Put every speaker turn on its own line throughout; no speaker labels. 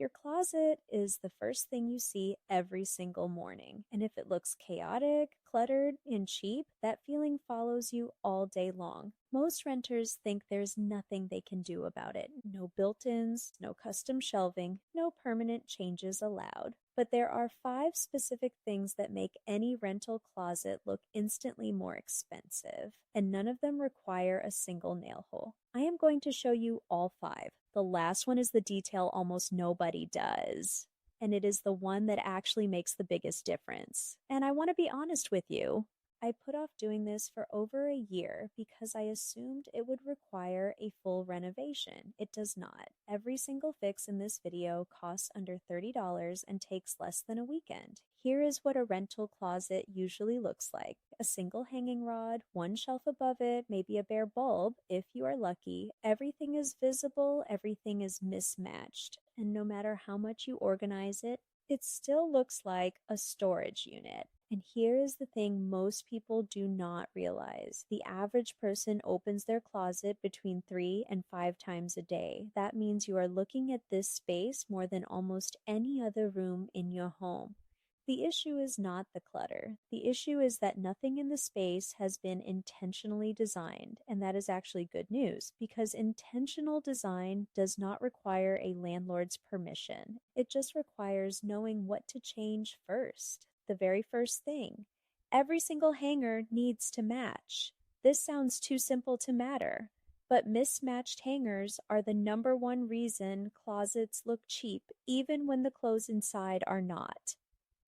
Your closet is the first thing you see every single morning, and if it looks chaotic, cluttered, and cheap, that feeling follows you all day long. Most renters think there's nothing they can do about it. No built-ins, no custom shelving, no permanent changes allowed. But there are 5 specific things that make any rental closet look instantly more expensive, and none of them require a single nail hole. I am going to show you all 5. The last one is the detail almost nobody does, and it is the one that actually makes the biggest difference. And I want to be honest with you. I put off doing this for over a year because I assumed it would require a full renovation. It does not. Every single fix in this video costs under $30 and takes less than a weekend. Here is what a rental closet usually looks like. A single hanging rod, one shelf above it, maybe a bare bulb, if you are lucky. Everything is visible, everything is mismatched. And no matter how much you organize it, it still looks like a storage unit. And here is the thing most people do not realize. The average person opens their closet between 3 and 5 times a day. That means you are looking at this space more than almost any other room in your home. The issue is not the clutter. The issue is that nothing in the space has been intentionally designed, and that is actually good news because intentional design does not require a landlord's permission. It just requires knowing what to change first. The very first thing. Every single hanger needs to match. This sounds too simple to matter, but mismatched hangers are the #1 reason closets look cheap even when the clothes inside are not.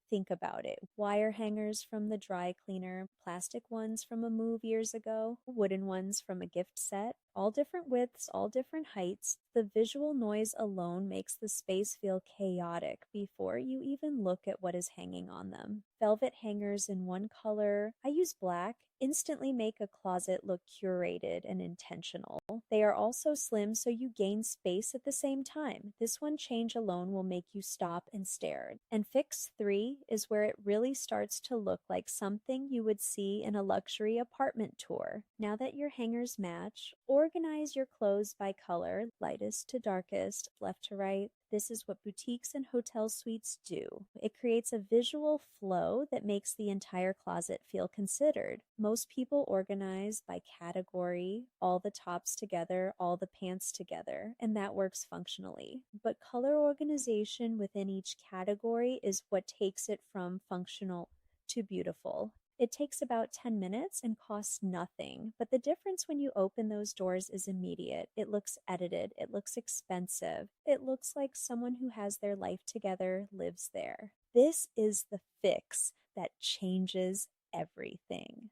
Think about it. Wire hangers from the dry cleaner, plastic ones from a move years ago, wooden ones from a gift set, all different widths, all different heights. The visual noise alone makes the space feel chaotic before you even look at what is hanging on them. Velvet hangers in one color, I use black, instantly make a closet look curated and intentional. They are also slim so you gain space at the same time. This one change alone will make you stop and stare. And fix 3 is where it really starts to look like something you would see in a luxury apartment tour. Now that your hangers match, organize your clothes by color, lightest to darkest, left to right. This is what boutiques and hotel suites do. It creates a visual flow that makes the entire closet feel considered. Most people organize by category, all the tops together, all the pants together, and that works functionally. But color organization within each category is what takes it from functional to beautiful. It takes about 10 minutes and costs nothing, but the difference when you open those doors is immediate. It looks edited, it looks expensive, it looks like someone who has their life together lives there. This is the fix that changes everything.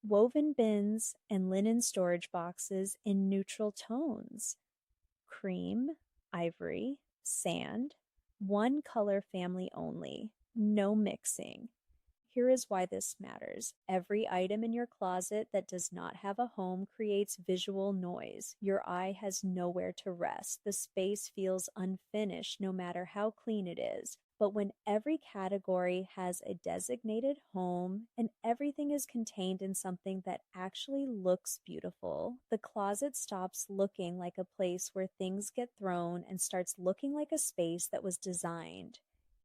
Woven bins and linen storage boxes in neutral tones. Cream, ivory, sand, one color family only, no mixing. Here is why this matters. Every item in your closet that does not have a home creates visual noise. Your eye has nowhere to rest. The space feels unfinished no matter how clean it is. But when every category has a designated home and everything is contained in something that actually looks beautiful, the closet stops looking like a place where things get thrown and starts looking like a space that was designed.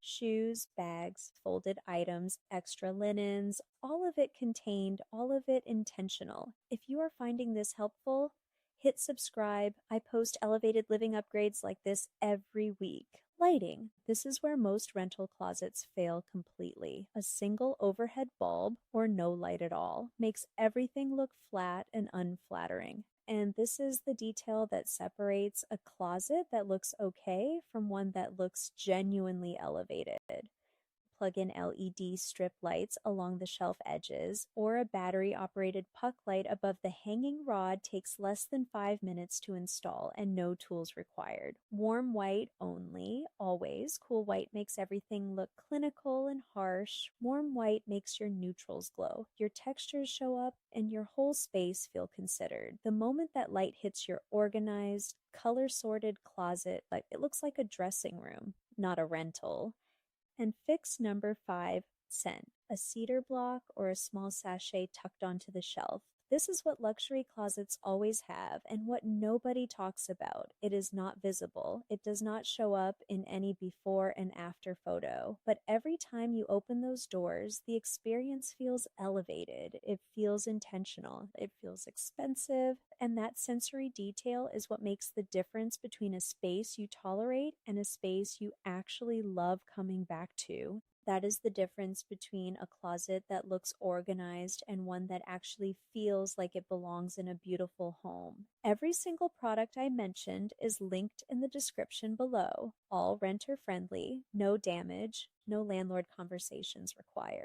Shoes, bags, folded items, extra linens, all of it contained, all of it intentional. If you are finding this helpful, hit subscribe. I post elevated living upgrades like this every week. Lighting. This is where most rental closets fail completely. A single overhead bulb, or no light at all, makes everything look flat and unflattering. And this is the detail that separates a closet that looks okay from one that looks genuinely elevated. Plug in LED strip lights along the shelf edges, or a battery-operated puck light above the hanging rod takes less than 5 minutes to install and no tools required. Warm white only, always. Cool white makes everything look clinical and harsh. Warm white makes your neutrals glow. Your textures show up and your whole space feel considered. The moment that light hits your organized, color-sorted closet, it looks like a dressing room, not a rental. And fix number 5, scent. A cedar block or a small sachet tucked onto the shelf. This is what luxury closets always have and what nobody talks about. It is not visible. It does not show up in any before and after photo. But every time you open those doors, the experience feels elevated. It feels intentional. It feels expensive. And that sensory detail is what makes the difference between a space you tolerate and a space you actually love coming back to. That is the difference between a closet that looks organized and one that actually feels like it belongs in a beautiful home. Every single product I mentioned is linked in the description below, all renter friendly, no damage, no landlord conversations required.